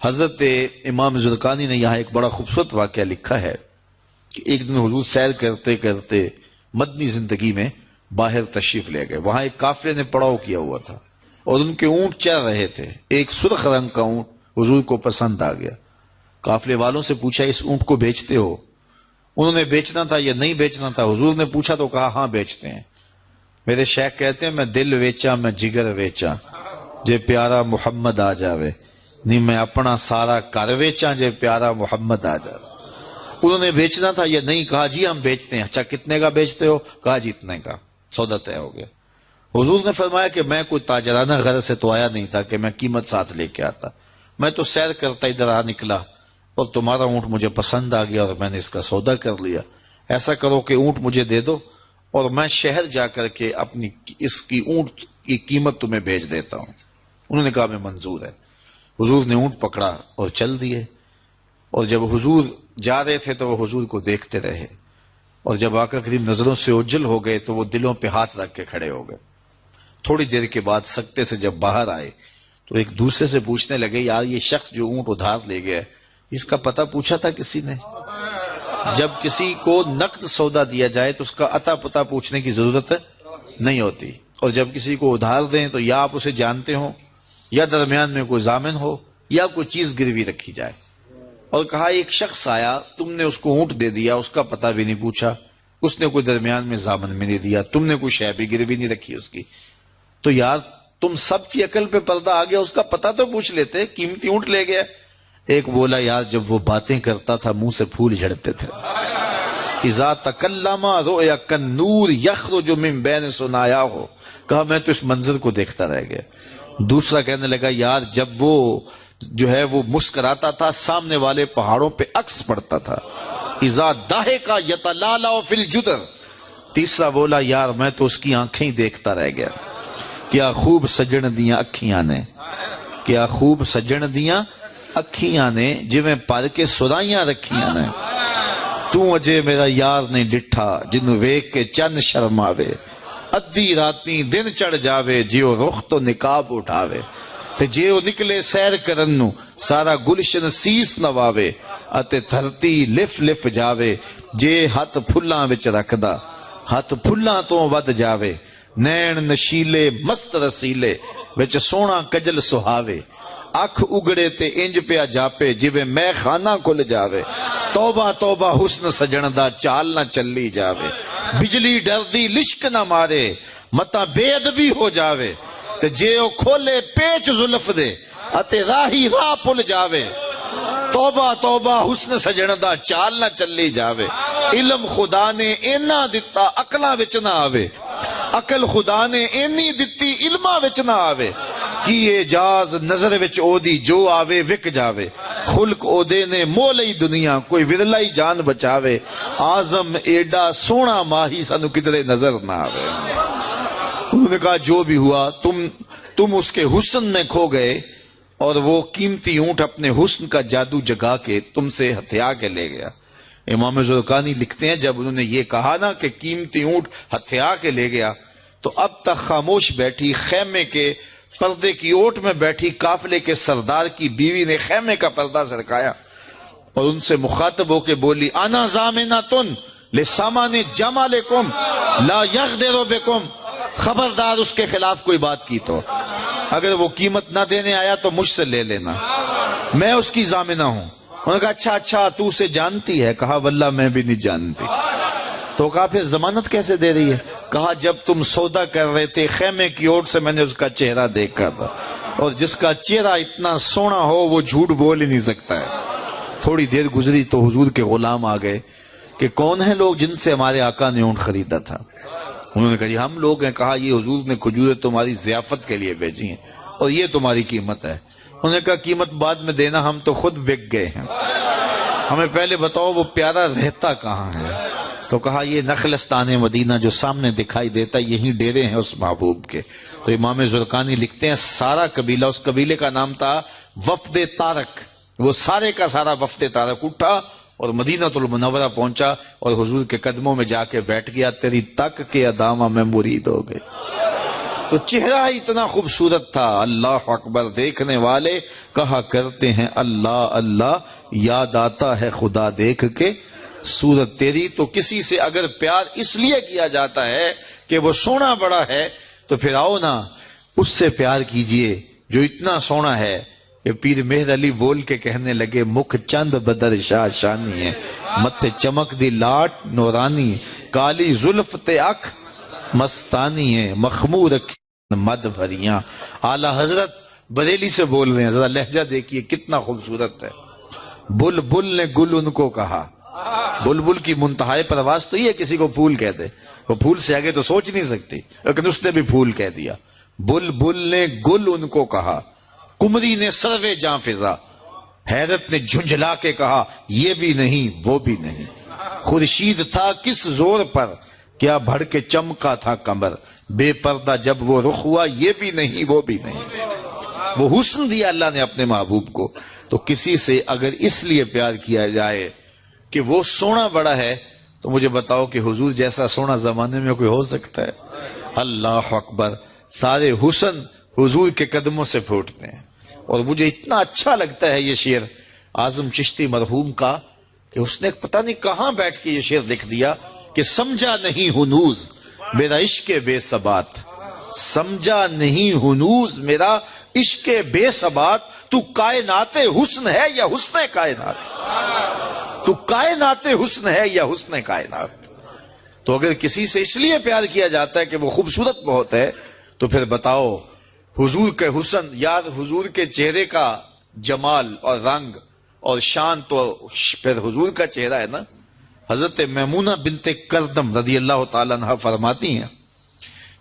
حضرت امام زرقانی نے یہاں ایک بڑا خوبصورت واقعہ لکھا ہے کہ ایک دن حضور سیر کرتے کرتے مدنی زندگی میں باہر تشریف لے گئے. وہاں ایک قافلے نے پڑاؤ کیا ہوا تھا اور ان کے اونٹ چل رہے تھے. ایک سرخ رنگ کا اونٹ حضور کو پسند آ گیا. قافلے والوں سے پوچھا اس اونٹ کو بیچتے ہو؟ انہوں نے بیچنا تھا یا نہیں بیچنا تھا. حضور نے پوچھا تو کہا ہاں بیچتے ہیں. میرے شیخ کہتے ہیں میں دل ویچا میں جگر ویچا جے پیارا محمد آ جاوے نہیں میں اپنا سارا کر ویچا جے پیارا محمد آ جاوے. انہوں نے بیچنا تھا یا نہیں؟ کہا جی ہم بیچتے ہیں. اچھا کتنے کا بیچتے ہو؟ کہا جی اتنے کا. سودا طے ہو گیا. حضور نے فرمایا کہ میں کوئی تاجرانہ غرض سے تو آیا نہیں تھا کہ میں قیمت ساتھ لے کے آتا. میں تو سیر کرتا ادھر آ نکلا اور تمہارا اونٹ مجھے پسند آ گیا اور میں نے اس کا سودا کر لیا. ایسا کرو کہ اونٹ مجھے دے دو اور میں شہر جا کر کے اپنی اس کی اونٹ کی قیمت تمہیں بھیج دیتا ہوں. انہوں نے کہا میں منظور ہے. حضور نے اونٹ پکڑا اور چل دیے. اور جب حضور جا رہے تھے تو وہ حضور کو دیکھتے رہے اور جب آقا کریم نظروں سے اوجھل ہو گئے تو وہ دلوں پہ ہاتھ رکھ کے کھڑے ہو گئے. تھوڑی دیر کے بعد سکتے سے جب باہر آئے تو ایک دوسرے سے پوچھنے لگے یار یہ شخص جو اونٹ ادھار لے گیا اس کا پتہ پوچھا تھا کسی نے؟ جب کسی کو نقد سودا دیا جائے تو اس کا عطا پتہ پوچھنے کی ضرورت نہیں ہوتی. اور جب کسی کو ادھار دیں تو یا آپ اسے جانتے ہو یا درمیان میں کوئی ضامن ہو یا کوئی چیز گروی رکھی جائے. اور کہا ایک شخص آیا تم نے اس کو اونٹ دے دیا اس کا پتہ بھی نہیں پوچھا, اس نے کوئی درمیان میں ضامن میں نہیں دیا, تم نے کوئی شے بھی گروی نہیں رکھی اس کی, تو یار تم سب کی عقل پہ پردہ آ گیا, اس کا پتہ تو پوچھ لیتے, قیمتی اونٹ لے گیا. ایک بولا یار جب وہ باتیں کرتا تھا منہ سے پھول جھڑتے تھے. اذا تکلم رؤیا کالنور یخرج من بین ثنایاہ. کہا میں تو اس منظر کو دیکھتا رہ گیا. دوسرا کہنے لگا یار جب وہ جو ہے وہ مسکراتا تھا سامنے والے پہاڑوں پہ عکس پڑتا تھا. اذا ضحک یتلالع فی الجدر. تیسرا بولا یار میں تو اس کی آنکھیں ہی دیکھتا رہ گیا. کیا خوب سجن دیاں اکھیاں نے, کیا خوب سجن دیاں اکھیاں نے جویں پر کے سرائیاں رکھیاں نے. تو اجے میرا یار نہیں ڈٹھا جنوں ویکھ کے چن شرماوے. ادھی راتیں دن چڑھ جاوے جیو رخ تو نقاب اٹھاوے. تے جے او نکلے سیر کرن نو سارا گلشن سیس نواوے. اتے دھرتی لف لف جاوے جے ہاتھ پھلاں وچ رکھدا ہاتھ پھلاں تو ود جاوے. نین نشیلے مست رسیلے وچ سونا کجل سہاوے. اکھ اگڑے تے انج پیا جاپے جویں میں خانہ کھل جاوے. توبہ توبہ حسن سجن دا چال نہ چلی جاوے. بجلی ڈردی لشک نہ مارے متا بے ادبی ہو جاوے. تے جے او کھولے پیچ زلف دے اتے راہی راہ پل جاوے. توبہ توبہ حسن سجن دا چال نہ چلی جاوے. علم خدا نے اینا دتا عقلاں وچ نہ آوے. عقل خدا نے اینی دتی علماں وچ نہ آوے. کی اعجاز نظر وچ او دی جو آوے وک جاوے. خلق او دے نے مولئی دنیا کوئی ودلائی جان بچاوے. آزم ایڈا سونا ماہی سانو کدرے نظر نہ آوے. انہوں نے کہا جو بھی ہوا تم اس کے حسن میں کھو گئے اور وہ قیمتی اونٹ اپنے حسن کا جادو جگا کے تم سے ہتھیا کے لے گیا. امام زرقانی لکھتے ہیں جب انہوں نے یہ کہا نا کہ قیمتی اونٹ ہتھیا کے لے گیا تو اب تک خاموش بیٹھی خیمے کے پردے کی اوٹ میں بیٹھی قافلے کے سردار کی بیوی نے خیمے کا پردہ سرکایا اور ان سے مخاطب ہو کے بولی انا ضامنۃ لسامان جمالکم لا یغدر بکم. خبردار اس کے خلاف کوئی بات کی تو اگر وہ قیمت نہ دینے آیا تو مجھ سے لے لینا, میں اس کی ضامنہ ہوں. انہوں نے کہا اچھا تو اسے جانتی ہے؟ کہا واللہ میں بھی نہیں جانتی. تو کہا پھر ضمانت کیسے دے رہی ہے؟ کہا جب تم سودا کر رہے تھے خیمے کی اوٹ سے میں نے اس کا چہرہ دیکھا تھا اور جس کا چہرہ اتنا سونا ہو وہ جھوٹ بول ہی نہیں سکتا ہے. تھوڑی دیر گزری تو حضور کے غلام آ گئے کہ کون ہیں لوگ جن سے ہمارے آقا نے اونٹ خریدا تھا. انہوں نے کہا جی ہم لوگ ہیں. کہا یہ حضور نے کھجوریں تمہاری ضیافت کے لیے بھیجی ہیں اور یہ تمہاری قیمت ہے. انہوں نے کہا قیمت بعد میں دینا, ہم تو خود بک گئے ہیں, ہمیں پہلے بتاؤ وہ پیارا رہتا کہاں ہے. تو کہا یہ نخلستان مدینہ جو سامنے دکھائی دیتا یہی ڈیرے ہیں اس محبوب کے. تو امام زرقانی لکھتے ہیں سارا قبیلہ, اس قبیلے کا نام تھا وفد تارک, وہ سارے کا سارا وفد تارک اٹھا اور مدینہ المنورہ پہنچا اور حضور کے قدموں میں جا کے بیٹھ گیا. تیری تک کے ادامہ میں مرید ہو گئے. تو چہرہ اتنا خوبصورت تھا، اللہ اکبر، دیکھنے والے کہا کرتے ہیں اللہ اللہ، یاد آتا ہے خدا دیکھ کے صورت تیری۔ تو کسی سے اگر پیار اس لیے کیا جاتا ہے کہ وہ سونا بڑا ہے، تو پھر آؤ نا اس سے پیار کیجئے جو اتنا سونا ہے کہ پیر مہر علی بول کے کہنے لگے، مکھ چند بدر شاہ شانی ہے، متھے چمک دی لاٹ نورانی، کالی زلف تے اکھ مستانی ہے، مخمور مد بھریاں۔ اعلی حضرت بریلی سے بول رہے ہیں، ذرا لہجہ دیکھیے کتنا خوبصورت ہے۔ بلبل نے گل ان کو کہا، بلبل کی منتہائی پرواز تو یہ کسی کو پھول کہتے، وہ پھول سے آگے تو سوچ نہیں سکتی، لیکن اس نے بھی پھول کہہ دیا۔ بلبل نے گل ان کو کہا، کمری نے سروے جاں فضا، حیرت نے جھنجھلا کے کہا یہ بھی نہیں وہ بھی نہیں، خورشید تھا کس زور پر کیا بھڑ کے چمکا تھا کمر، بے پردہ جب وہ رخ ہوا یہ بھی نہیں وہ بھی نہیں۔ وہ حسن دیا اللہ نے اپنے محبوب کو، تو کسی سے اگر اس لیے پیار کیا جائے کہ وہ سونا بڑا ہے، تو مجھے بتاؤ کہ حضور جیسا سونا زمانے میں کوئی ہو سکتا ہے؟ اللہ اکبر، سارے حسن حضور کے قدموں سے پھوٹتے ہیں۔ اور مجھے اتنا اچھا لگتا ہے یہ شعر اعظم چشتی مرحوم کا کہ اس نے پتہ نہیں کہاں بیٹھ کے یہ شعر لکھ دیا کہ سمجھا نہیں ہنوز میرا عشق بے ثبات، سمجھا نہیں ہنوز میرا عشق بے ثبات، تو کائنات حسن ہے یا حسن کائنات، تو کائنات حسن ہے یا حسن کائنات۔ تو اگر کسی سے اس لیے پیار کیا جاتا ہے کہ وہ خوبصورت بہت ہے، تو پھر بتاؤ حضور کے حسن، یاد حضور کے چہرے کا جمال اور رنگ اور شان تو پھر حضور کا چہرہ ہے نا۔ حضرت میمونہ بنت کردم رضی اللہ تعالیٰ عنہ فرماتی ہیں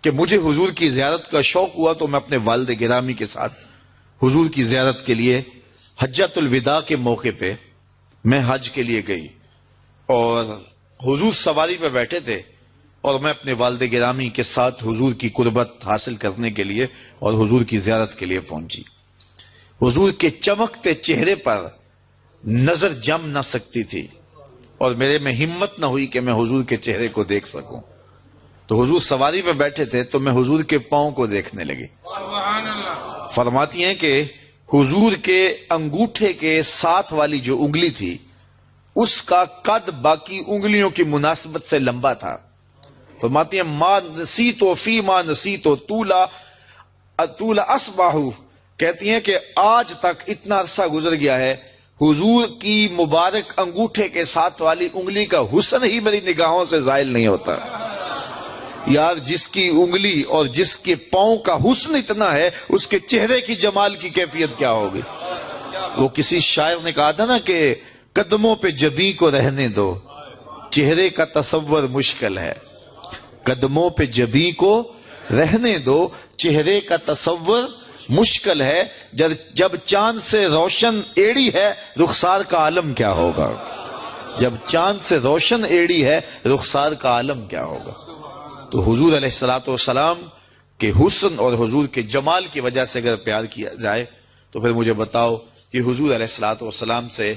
کہ مجھے حضور کی زیارت کا شوق ہوا تو میں اپنے والد گرامی کے ساتھ حضور کی زیارت کے لیے حجۃ الوداع کے موقع پہ میں حج کے لیے گئی، اور حضور سواری پہ بیٹھے تھے اور میں اپنے والد گرامی کے ساتھ حضور کی قربت حاصل کرنے کے لیے اور حضور کی زیارت کے لیے پہنچی۔ حضور کے چمکتے چہرے پر نظر جم نہ سکتی تھی اور میرے میں ہمت نہ ہوئی کہ میں حضور کے چہرے کو دیکھ سکوں۔ تو حضور سواری پہ بیٹھے تھے تو میں حضور کے پاؤں کو دیکھنے لگی۔ فرماتی ہیں کہ حضور کے انگوٹھے کے ساتھ والی جو انگلی تھی اس کا قد باقی انگلیوں کی مناسبت سے لمبا تھا۔ فرماتی ہیں ما نسیتو فی ما نسیتو طولا اصباحو، کہتی ہیں کہ آج تک اتنا عرصہ گزر گیا ہے، حضور کی مبارک انگوٹھے کے ساتھ والی انگلی کا حسن ہی میری نگاہوں سے زائل نہیں ہوتا۔ یار جس کی انگلی اور جس کے پاؤں کا حسن اتنا ہے، اس کے چہرے کی جمال کی کیفیت کیا ہوگی؟ وہ کسی شاعر نے کہا تھا نا کہ قدموں پہ جبیں کو رہنے دو، چہرے کا تصور مشکل ہے۔ قدموں پہ جبیں کو رہنے دو، چہرے کا تصور مشکل ہے، جب چاند سے روشن ایڑی ہے رخسار کا عالم کیا ہوگا؟ جب چاند سے روشن ایڑی ہے رخسار کا عالم کیا ہوگا؟ تو حضور علیہ السلام کے حسن اور حضور کے جمال کی وجہ سے اگر پیار کیا جائے تو پھر مجھے بتاؤ کہ حضور علیہ السلام سے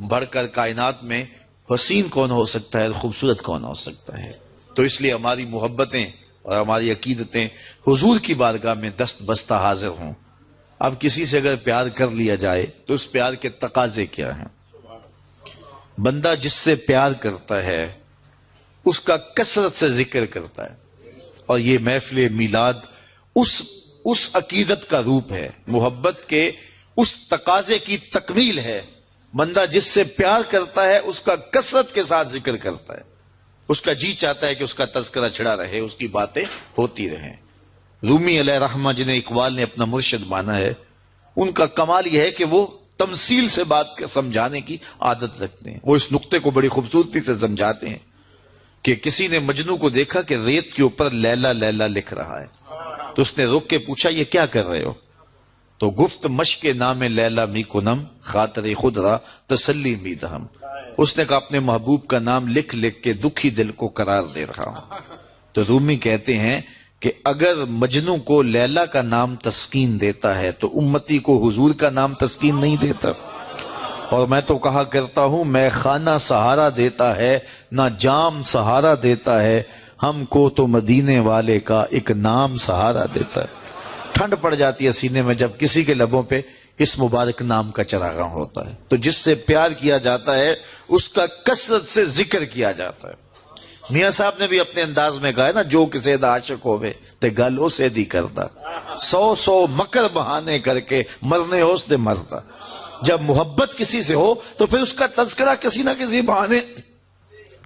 بڑھ کر کائنات میں حسین کون ہو سکتا ہے، خوبصورت کون ہو سکتا ہے؟ تو اس لیے ہماری محبتیں اور ہماری عقیدتیں حضور کی بارگاہ میں دست بستہ حاضر ہوں۔ اب کسی سے اگر پیار کر لیا جائے تو اس پیار کے تقاضے کیا ہیں؟ بندہ جس سے پیار کرتا ہے اس کا کثرت سے ذکر کرتا ہے، اور یہ محفل میلاد اس عقیدت کا روپ ہے، محبت کے اس تقاضے کی تکمیل ہے۔ بندہ جس سے پیار کرتا ہے اس کا کثرت کے ساتھ ذکر کرتا ہے، اس کا جی چاہتا ہے کہ اس کا تذکرہ چھڑا رہے، اس کی باتیں ہوتی رہیں۔ رومی علیہ رحمہ جنہیں اقبال نے اپنا مرشد مانا ہے، ان کا کمال یہ ہے کہ وہ تمثیل سے بات کے سمجھانے کی عادت رکھتے ہیں۔ وہ اس نقطے کو بڑی خوبصورتی سے سمجھاتے ہیں کہ کسی نے مجنو کو دیکھا کہ ریت کے اوپر لیلا لیلا لکھ رہا ہے، تو اس نے رک کے پوچھا یہ کیا کر رہے ہو؟ تو گفت مشق نام لیلا می کنم خاطر خود را تسلی می دہم، اس نے کہا اپنے محبوب کا نام لکھ لکھ کے دکھی دل کو قرار دے رہا ہوں۔ تو رومی کہتے ہیں کہ اگر مجنو کو لیلا کا نام تسکین دیتا ہے تو امتی کو حضور کا نام تسکین نہیں دیتا۔ اور میں تو کہا کرتا ہوں میں خانہ سہارا دیتا ہے نہ جام سہارا دیتا ہے، ہم کو تو مدینے والے کا ایک نام سہارا دیتا ہے۔ ٹھنڈ پڑ جاتی ہے سینے میں جب کسی کے لبوں پہ اس مبارک نام کا چراغاں ہوتا ہے، تو جس سے پیار کیا جاتا ہے اس کا کثرت سے ذکر کیا جاتا ہے۔ میاں صاحب نے بھی اپنے انداز میں کہا ہے نا، جو کسی دا عاشق ہوئے تے گل اسے دی کردا، 100 مکر بہانے کر کے مرنے اس دے مردا۔ جب محبت کسی سے ہو تو پھر اس کا تذکرہ کسی نہ کسی بہانے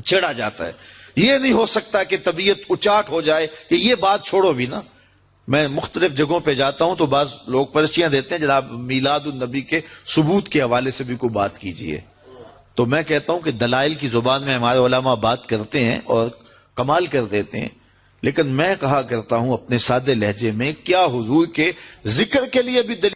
چھڑا جاتا ہے۔ یہ نہیں ہو سکتا کہ طبیعت اچاٹ ہو جائے کہ یہ بات چھوڑو بھی نا۔ میں مختلف جگہوں پہ جاتا ہوں تو بعض لوگ پرچیاں دیتے ہیں جناب میلاد النبی کے ثبوت کے حوالے سے بھی کوئی بات کیجئے، تو میں کہتا ہوں کہ دلائل کی زبان میں ہمارے علماء بات کرتے ہیں اور کمال کر دیتے ہیں، لیکن میں کہا کرتا ہوں اپنے سادے لہجے میں، کیا حضور کے ذکر کے لیے بھی دلیل